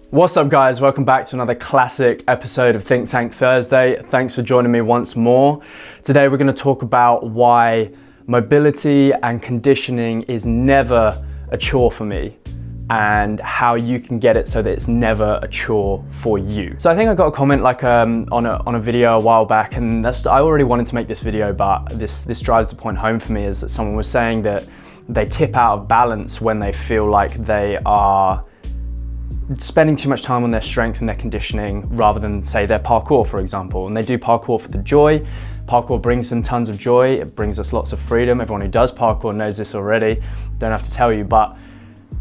What's up guys, welcome back to another classic episode of Think Tank Thursday. Thanks for joining me once more. Today we're going to talk about why mobility and conditioning is never a chore for me and how you can get it so that it's never a chore for you. So I think I got a comment on a video a while back, and I already wanted to make this video, but this drives the point home for me, is that someone was saying that they tip out of balance when they feel like they are spending too much time on their strength and their conditioning rather than, say, their parkour, for example. And they do parkour for the joy. Parkour brings them tons of joy. It brings us lots of freedom. Everyone who does parkour knows this already. Don't have to tell you, but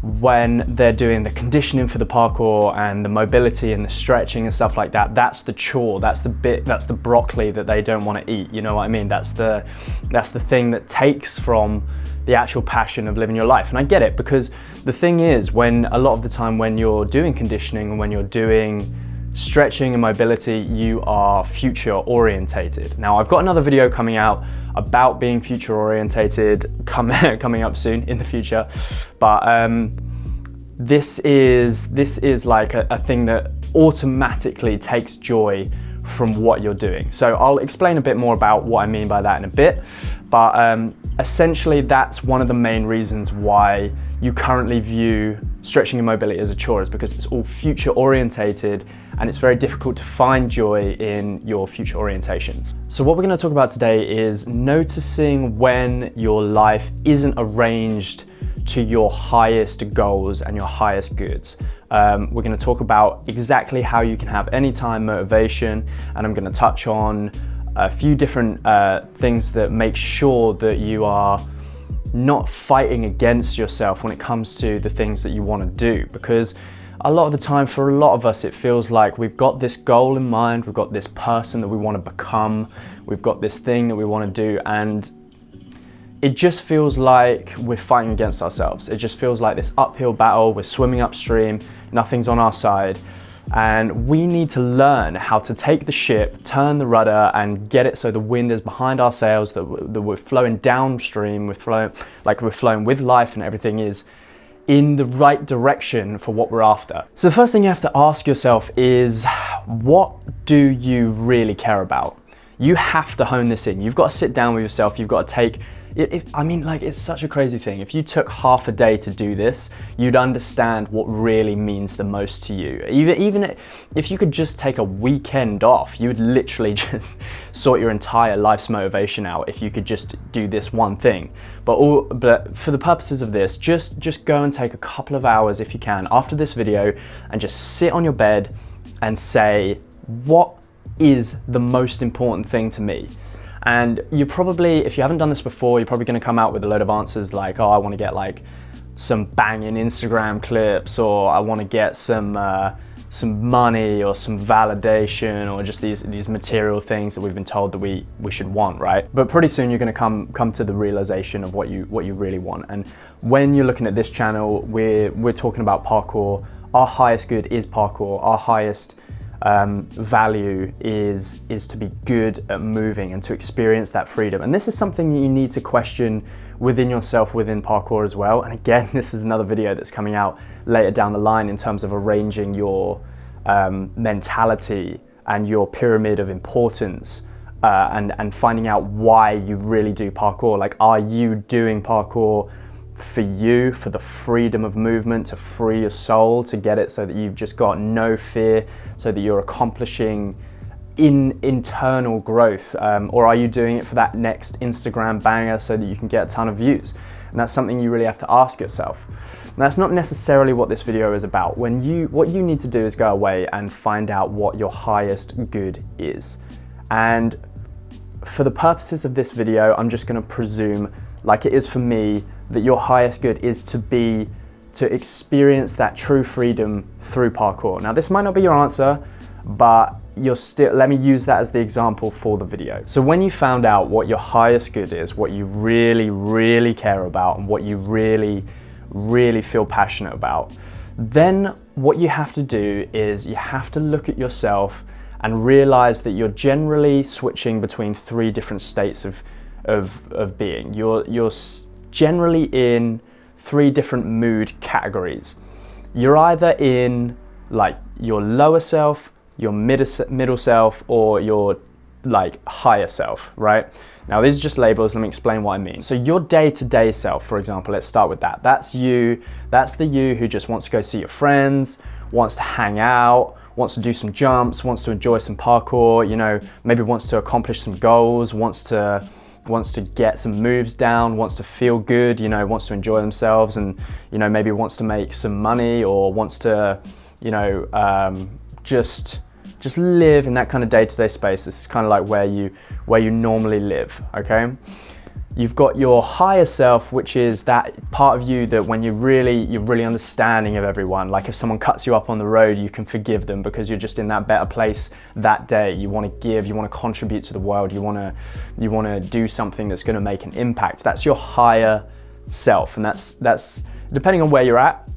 when they're doing the conditioning for the parkour and the mobility and the stretching and stuff like that, that's the chore, that's the bit, that's the broccoli that they don't want to eat. You know what I mean? That's the thing that takes from the actual passion of living your life. And I get it, because the thing is, when a lot of the time when you're doing conditioning and when you're doing stretching and mobility, you are future orientated. Now, I've got another video coming out about being future orientated coming up soon in the future, but this is like a thing that automatically takes joy from what you're doing. So I'll explain a bit more about what I mean by that in a bit, but essentially that's one of the main reasons why you currently view stretching and mobility as a chore, is because it's all future orientated and it's very difficult to find joy in your future orientations. So what we're going to talk about today is noticing when your life isn't arranged to your highest goals and your highest goods. We're going to talk about exactly how you can have anytime motivation, and I'm going to touch on a few different things that make sure that you are not fighting against yourself when it comes to the things that you want to do. Because a lot of the time, for a lot of us, it feels like we've got this goal in mind, we've got this person that we want to become, we've got this thing that we want to do, and it just feels like we're fighting against ourselves. It just feels like this uphill battle, we're swimming upstream, nothing's on our side. And we need to learn how to take the ship, turn the rudder, and get it so the wind is behind our sails, that we're flowing downstream, we're flowing with life, and everything is in the right direction for what we're after. So the first thing you have to ask yourself is, what do you really care about? You have to hone this in. You've got to sit down with yourself. You've got to take it's such a crazy thing. If you took half a day to do this, you'd understand what really means the most to you. Even if you could just take a weekend off, you would literally just sort your entire life's motivation out if you could just do this one thing. But for the purposes of this, just go and take a couple of hours, if you can, after this video, and just sit on your bed and say, what is the most important thing to me? And you probably, if you haven't done this before, you're probably going to come out with a load of answers like, oh, I want to get like some banging Instagram clips, or I want to get some money, or some validation, or just these material things that we've been told that we should want, right? But pretty soon you're going to come to the realization of what you really want. And when you're looking at this channel, we're talking about parkour. Our highest good is parkour. Our highest value is to be good at moving and to experience that freedom. And this is something that you need to question within yourself, within parkour as well. And again, this is another video that's coming out later down the line in terms of arranging your mentality and your pyramid of importance, and finding out why you really do parkour. Like, are you doing parkour for you, for the freedom of movement, to free your soul, to get it so that you've just got no fear, so that you're accomplishing internal growth, or are you doing it for that next Instagram banger so that you can get a ton of views? And that's something you really have to ask yourself. And that's not necessarily what this video is about. What you need to do is go away and find out what your highest good is. And for the purposes of this video, I'm just going to presume, like it is for me, that your highest good is to experience that true freedom through parkour. Now, this might not be your answer, but let me use that as the example for the video. So when you found out what your highest good is, what you really, really care about, and what you really, really feel passionate about, then what you have to do is you have to look at yourself and realize that you're generally switching between three different states of being. You're generally in three different mood categories. You're either in like your lower self, your middle self, or your like higher self, right? Now these are just labels, let me explain what I mean. So your day-to-day self, for example, let's start with that. That's you, that's the you who just wants to go see your friends, wants to hang out, wants to do some jumps, wants to enjoy some parkour, you know, maybe wants to accomplish some goals, wants to get some moves down, wants to feel good, you know, wants to enjoy themselves, and, you know, maybe wants to make some money, or wants to, you know, just live in that kind of day-to-day space. This is kind of like where you normally live, okay? You've got your higher self, which is that part of you that when you're really understanding of everyone. Like if someone cuts you up on the road, you can forgive them because you're just in that better place that day. You want to give, you want to contribute to the world, you want to do something that's going to make an impact. That's your higher self, and that's depending on where you're at,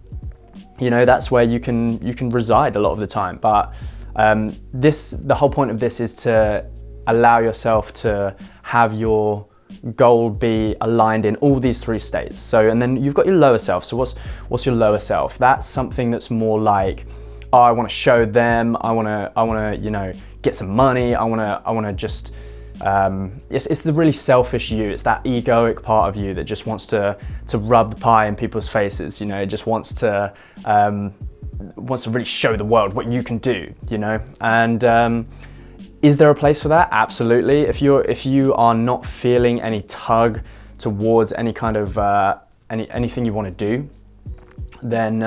you know, that's where you can reside a lot of the time. But the whole point of this is to allow yourself to have your goal be aligned in all these three states. So, and then you've got your lower self. So what's your lower self? That's something that's more like, oh, I want to show them, I want to, you know, get some money. I want to just, it's the really selfish you. It's that egoic part of you that just wants to rub the pie in people's faces. You know, it just wants to really show the world what you can do, you know? And is there a place for that? Absolutely. If you are not feeling any tug towards any kind of anything you want to do, then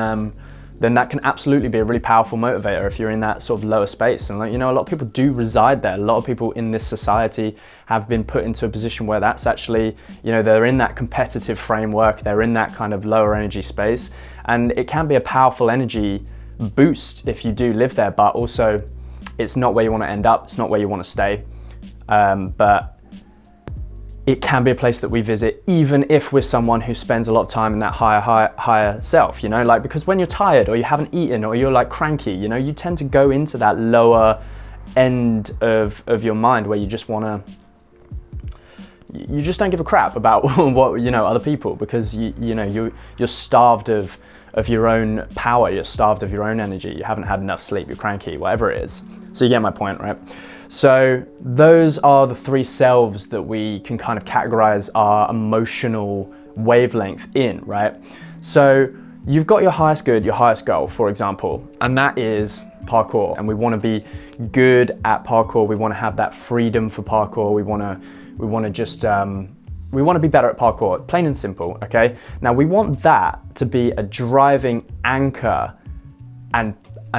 that can absolutely be a really powerful motivator if you're in that sort of lower space. And, like, you know, a lot of people do reside there. A lot of people in this society have been put into a position where that's actually, you know, they're in that competitive framework, they're in that kind of lower energy space, and it can be a powerful energy boost if you do live there, but also it's not where you want to end up, it's not where you want to stay. But it can be a place that we visit, even if we're someone who spends a lot of time in that higher self, you know, like, because when you're tired or you haven't eaten or you're like cranky, you know, you tend to go into that lower end of your mind where you just want to, you just don't give a crap about what, you know, other people, because you know, you're starved of your own power, you're starved of your own energy, you haven't had enough sleep, you're cranky, whatever it is. So you get my point, right? So those are the three selves that we can kind of categorize our emotional wavelength in, right? So you've got your highest good, your highest goal, for example, and that is parkour. And we want to be good at parkour. We want to have that freedom for parkour. We want to just, we want to be better at parkour, plain and simple, okay? Now we want that to be a driving anchor and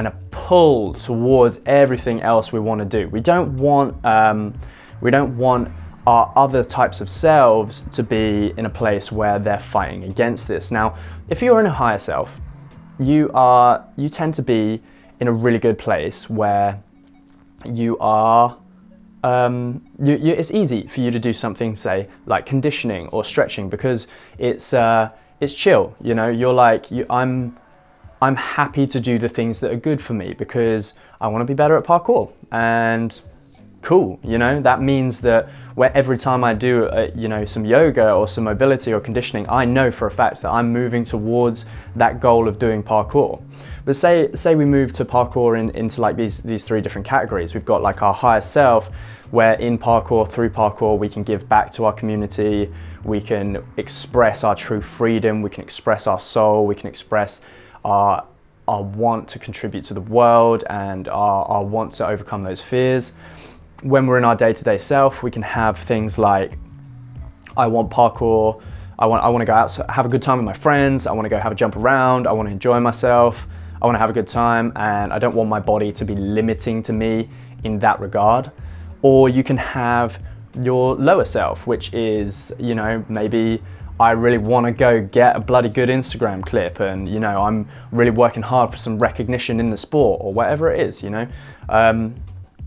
a pull towards everything else we want to do. We don't want our other types of selves to be in a place where they're fighting against this. Now, if you're in a higher self, you tend to be in a really good place where you are, it's easy for you to do something, say, like conditioning or stretching, because it's chill, you know, you're like, I'm happy to do the things that are good for me because I want to be better at parkour, and cool, you know, that means that where every time I do, you know, some yoga or some mobility or conditioning, I know for a fact that I'm moving towards that goal of doing parkour. But say we move to parkour into like these three different categories. We've got like our higher self, where in parkour, through parkour, we can give back to our community, we can express our true freedom, we can express our soul, we can express our want to contribute to the world and our want to overcome those fears. When we're in our day-to-day self, we can have things like, I want parkour, I want to go out, have a good time with my friends, I want to go have a jump around, I want to enjoy myself, I want to have a good time, and I don't want my body to be limiting to me in that regard. Or you can have your lower self, which is, you know, maybe I really want to go get a bloody good Instagram clip, and, you know, I'm really working hard for some recognition in the sport, or whatever it is, you know.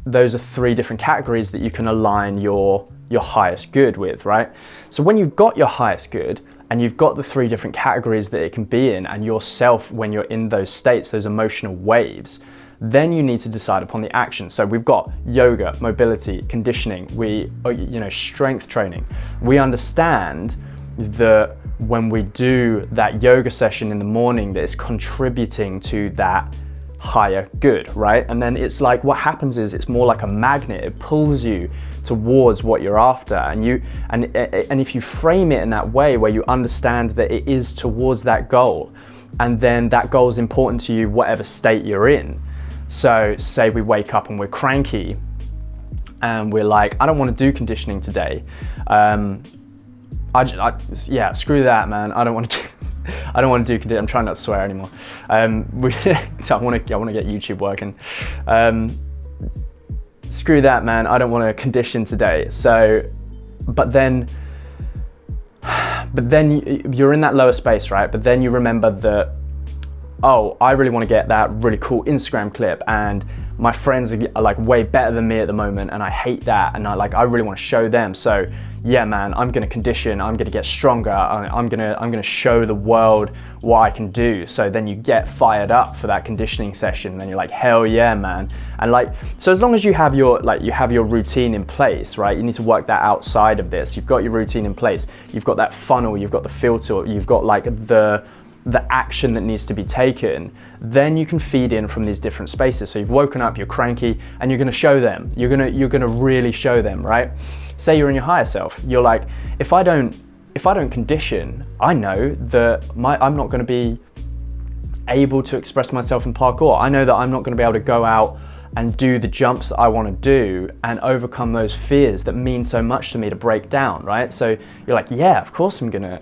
Those are three different categories that you can align your highest good with, right? So when you've got your highest good and you've got the three different categories that it can be in, and yourself when you're in those states, those emotional waves, then you need to decide upon the action. So we've got yoga, mobility, conditioning, strength training. We understand that when we do that yoga session in the morning, that is contributing to that higher good, right? And then it's like, what happens is it's more like a magnet. It pulls you towards what you're after, and if you frame it in that way where you understand that it is towards that goal, and then that goal is important to you whatever state you're in. So say we wake up and we're cranky and we're like, I don't want to do conditioning today. Yeah, screw that, man. I don't want to do conditioning. I'm trying not to swear anymore. I want to get YouTube working. Screw that, man. I don't want to condition today. So, but then you're in that lower space, right? But then you remember that, oh, I really want to get that really cool Instagram clip, and my friends are like way better than me at the moment, and I hate that, and I really want to show them. So yeah, man, I'm gonna condition, I'm gonna get stronger, I'm gonna show the world what I can do. So then you get fired up for that conditioning session, and then you're like, hell yeah, man. And so as long as you have your routine in place, right? You need to work that outside of this. You've got your routine in place, you've got that funnel, you've got the filter, you've got the action that needs to be taken, then you can feed in from these different spaces. So you've woken up, you're cranky, and you're gonna show them. You're gonna really show them, right? Say you're in your higher self. You're like, if I don't condition, I know that I'm not gonna be able to express myself in parkour. I know that I'm not gonna be able to go out and do the jumps that I want to do and overcome those fears that mean so much to me to break down, right? So you're like, yeah, of course I'm gonna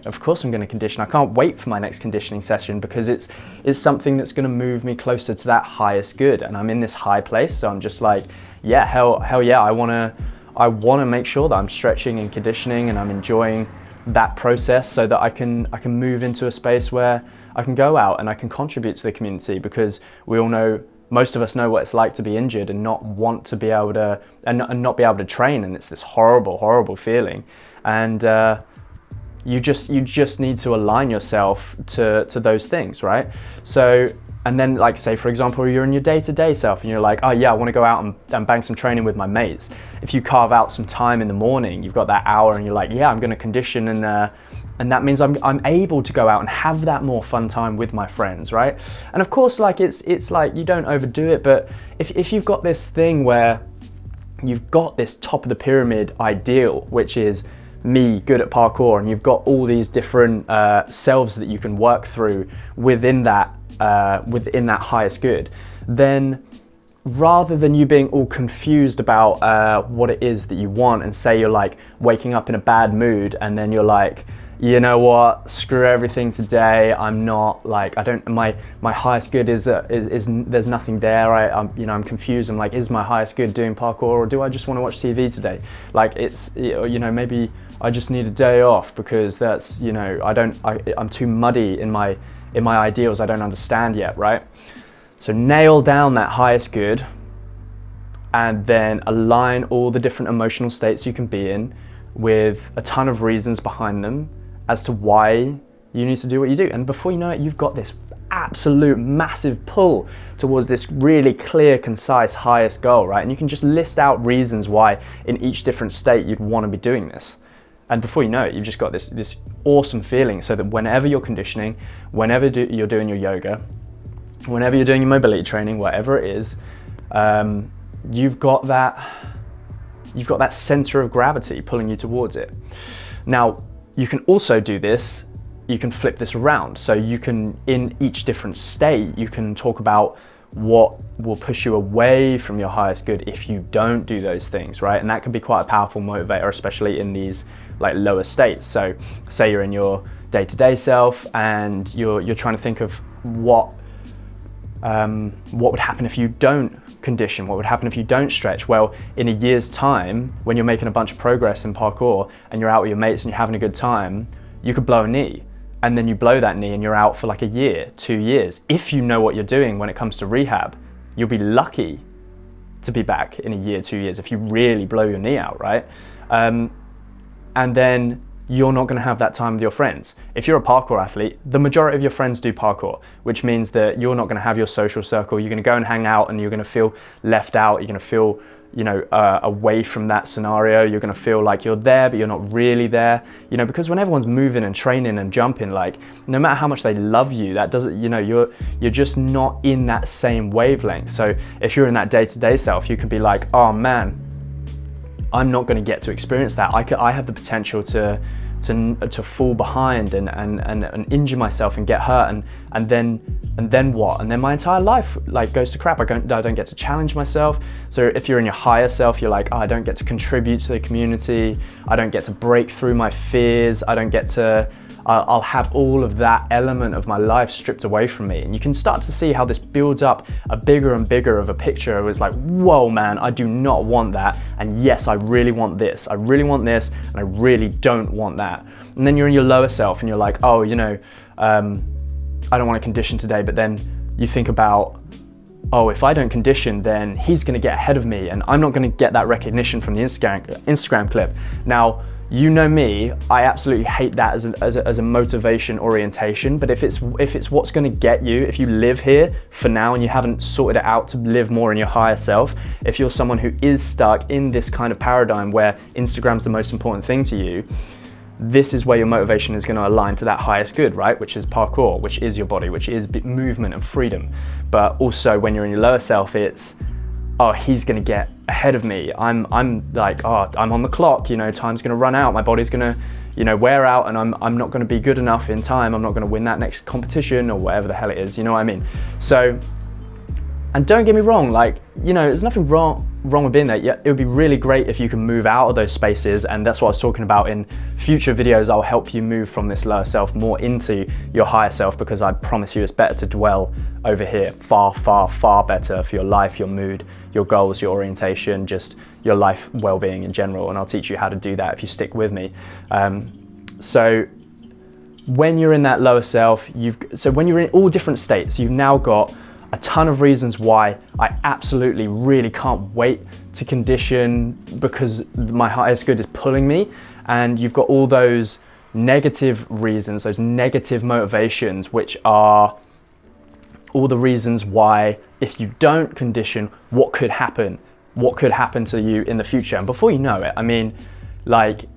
condition. I can't wait for my next conditioning session because it's something that's gonna move me closer to that highest good. And I'm in this high place, so I'm just like, yeah, hell yeah, I wanna make sure that I'm stretching and conditioning and I'm enjoying that process so that I can move into a space where I can go out and I can contribute to the community, because we all know, most of us know what it's like to be injured and not want to be able to, and not be able to train, and it's this horrible feeling. And you just need to align yourself to those things, right? So, and then like say for example, you're in your day-to-day self and you're like, oh yeah, I want to go out and bang some training with my mates. If you carve out some time in the morning, you've got that hour and you're like, yeah, I'm going to condition, and that means I'm able to go out and have that more fun time with my friends, right? And of course, like it's like you don't overdo it, but if you've got this thing where you've got this top of the pyramid ideal, which is me good at parkour, and you've got all these different selves that you can work through within that highest good, then rather than you being all confused about what it is that you want, and say you're like waking up in a bad mood and then you're like, you know what, screw everything today, I'm not like, my highest good is there's nothing there, I'm confused, I'm like, is my highest good doing parkour, or do I just want to watch TV today? Like it's, maybe I just need a day off because that's, I'm too muddy in my ideals, I don't understand yet, right? So nail down that highest good and then align all the different emotional states you can be in with a ton of reasons behind them as to why you need to do what you do. And before you know it, you've got this absolute massive pull towards this really clear, concise, highest goal, right? And you can just list out reasons why in each different state you'd want to be doing this. And before you know it, you've just got this awesome feeling, so that whenever you're conditioning, whenever you're doing your yoga, whenever you're doing your mobility training, whatever it is, you've got that center of gravity pulling you towards it. Now, you can also do this, you can flip this around. So you can, in each different state, you can talk about what will push you away from your highest good if you don't do those things, right? And that can be quite a powerful motivator, especially in these like lower states. So say you're in your day-to-day self and you're trying to think of what would happen if you don't condition, what would happen if you don't stretch. Well, in a year's time, when you're making a bunch of progress in parkour and you're out with your mates and you're having a good time, you could blow a knee, and then you blow that knee and you're out for like a year, 2 years. If you know what you're doing when it comes to rehab, you'll be lucky to be back in a year, 2 years if you really blow your knee out, right? And then you're not going to have that time with your friends. If you're a parkour athlete, the majority of your friends do parkour, which means that you're not going to have your social circle. You're going to go and hang out and you're going to feel left out. You're going to feel, away from that scenario. You're going to feel like you're there, but you're not really there, because when everyone's moving and training and jumping, like, no matter how much they love you, that doesn't, you're just not in that same wavelength. So if you're in that day-to-day self, you could be like, oh man, I'm not going to get to experience that. I have the potential to fall behind and injure myself and get hurt, and then what? And then my entire life like goes to crap. I don't get to challenge myself. So if you're in your higher self, you're like, oh, I don't get to contribute to the community. I don't get to break through my fears. I don't get to. I'll have all of that element of my life stripped away from me. And you can start to see how this builds up a bigger and bigger of a picture. It was like, whoa, man, I do not want that. And yes, I really want this. I really want this, and I really don't want that. And then you're in your lower self and you're like, oh, I don't want to condition today. But then you think about, oh, if I don't condition, then he's going to get ahead of me and I'm not going to get that recognition from the Instagram clip. Now, you know me, I absolutely hate that as a motivation orientation, but if it's what's going to get you, if you live here for now and you haven't sorted it out to live more in your higher self, if you're someone who is stuck in this kind of paradigm where Instagram's the most important thing to you, this is where your motivation is going to align to that highest good, right? Which is parkour, which is your body, which is movement and freedom. But also when you're in your lower self, it's, oh, he's gonna get ahead of me. I'm like, oh, I'm on the clock, time's gonna run out, my body's gonna, wear out, and I'm not gonna be good enough in time, I'm not gonna win that next competition or whatever the hell it is, you know what I mean? So, and don't get me wrong, like, there's nothing wrong with being there. Yeah, it would be really great if you can move out of those spaces, and that's what I was talking about in future videos. I'll help you move from this lower self more into your higher self, because I promise you it's better to dwell over here. Far, far, far better for your life, your mood, your goals, your orientation, just your life well-being in general. And I'll teach you how to do that if you stick with me. So when you're in that lower self, when you're in all different states, you've now got a ton of reasons why I absolutely really can't wait to condition, because my highest good is pulling me. And you've got all those negative reasons, those negative motivations, which are all the reasons why if you don't condition, what could happen to you in the future. And before you know it, I mean, like,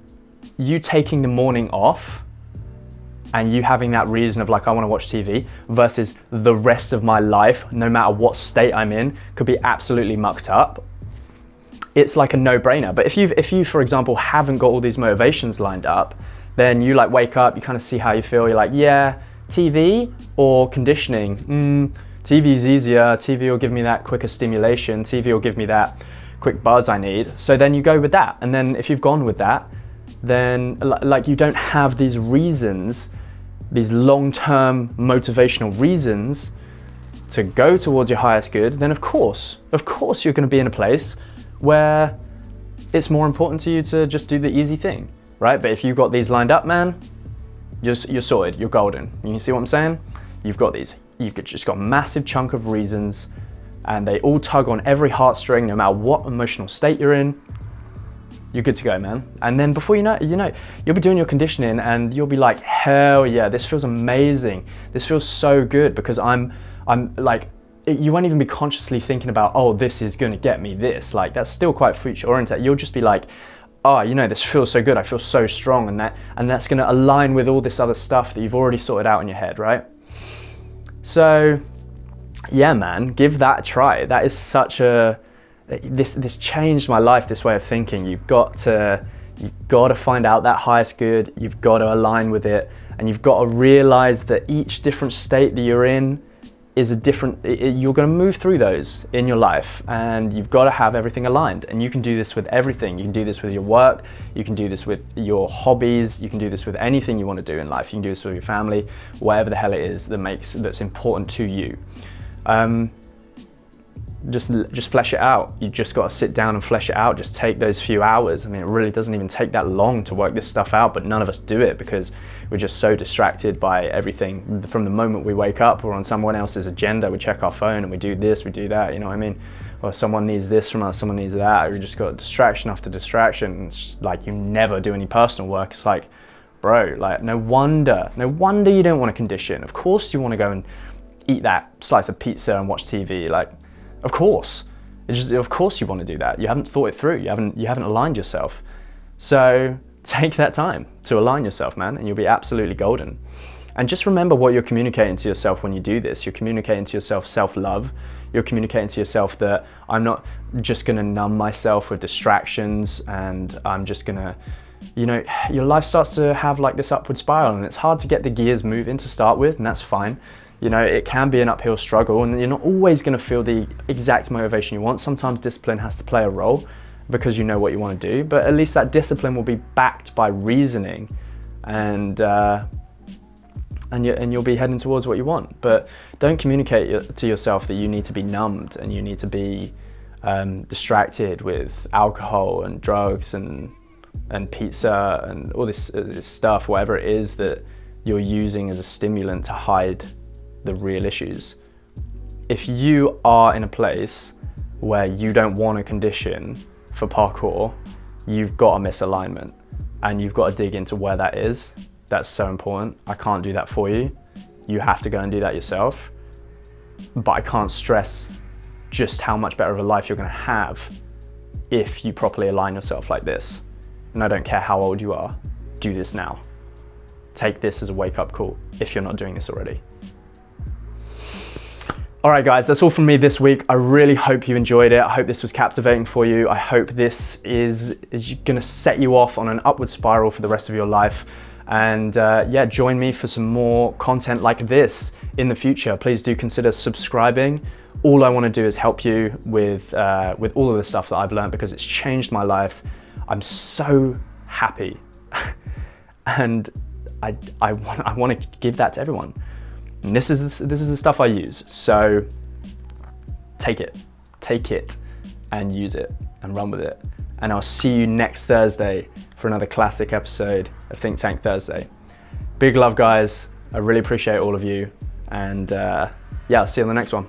you taking the morning off and you having that reason of like, I want to watch TV, versus the rest of my life, no matter what state I'm in, could be absolutely mucked up. It's like a no-brainer. But if you, for example, haven't got all these motivations lined up, then you like wake up, you kind of see how you feel. You're like, yeah, TV or conditioning? TV's easier. TV will give me that quicker stimulation. TV will give me that quick buzz I need. So then you go with that. And then if you've gone with that, then like you don't have these reasons, these long-term motivational reasons to go towards your highest good, then of course you're going to be in a place where it's more important to you to just do the easy thing, right? But if you've got these lined up, man, you're sorted, you're golden. You see what I'm saying? You've got these. You've just got a massive chunk of reasons, and they all tug on every heartstring, no matter what emotional state you're in. You're good to go, man. And then before you know, you'll be doing your conditioning and you'll be like, hell yeah, this feels amazing. This feels so good, because I'm like, you won't even be consciously thinking about, oh, this is gonna get me this. Like, that's still quite future oriented. You'll just be like, oh, this feels so good. I feel so strong, and that's gonna align with all this other stuff that you've already sorted out in your head, right? So yeah, man, give that a try. That is such this changed my life, this way of thinking. You've got to find out that highest good, you've got to align with it, and you've got to realize that each different state that you're in is you're going to move through those in your life, and you've got to have everything aligned. And you can do this with everything. You can do this with your work, you can do this with your hobbies, you can do this with anything you want to do in life. You can do this with your family, whatever the hell it is that's important to you. Just flesh it out. You just got to sit down and flesh it out. Just take those few hours. I mean, it really doesn't even take that long to work this stuff out, but none of us do it because we're just so distracted by everything. From the moment we wake up, we're on someone else's agenda. We check our phone and we do this, we do that, you know what I mean? Or someone needs this from us, someone needs that. We just got distraction after distraction. It's just like you never do any personal work. It's like, bro, like no wonder you don't want to condition. Of course you want to go and eat that slice of pizza and watch TV. Like, of course. Of course you want to do that. You haven't thought it through. You haven't aligned yourself. So take that time to align yourself, man, and you'll be absolutely golden. And just remember what you're communicating to yourself when you do this. You're communicating to yourself self-love. You're communicating to yourself that I'm not just gonna numb myself with distractions and I'm just gonna, you know, your life starts to have like this upward spiral, and it's hard to get the gears moving to start with, and that's fine. You know, it can be an uphill struggle, and you're not always gonna feel the exact motivation you want. Sometimes discipline has to play a role because you know what you wanna do, but at least that discipline will be backed by reasoning, and you'll be heading towards what you want. But don't communicate to yourself that you need to be numbed and you need to be distracted with alcohol and drugs and pizza and all this stuff, whatever it is that you're using as a stimulant to hide the real issues. If you are in a place where you don't want to condition for parkour, you've got a misalignment and you've got to dig into where that is. That's so important. I can't do that for you. You have to go and do that yourself. But I can't stress just how much better of a life you're gonna have if you properly align yourself like this. And I don't care how old you are, do this now. Take this as a wake-up call if you're not doing this already. All right, guys, that's all from me this week. I really hope you enjoyed it. I hope this was captivating for you. I hope this is gonna set you off on an upward spiral for the rest of your life. And yeah, join me for some more content like this in the future. Please do consider subscribing. All I want to do is help you with all of the stuff that I've learned, because it's changed my life. I'm so happy, and I want to give that to everyone. And this is the stuff I use. So take it and use it and run with it. And I'll see you next Thursday for another classic episode of Think Tank Thursday. Big love, guys. I really appreciate all of you. And yeah, I'll see you on the next one.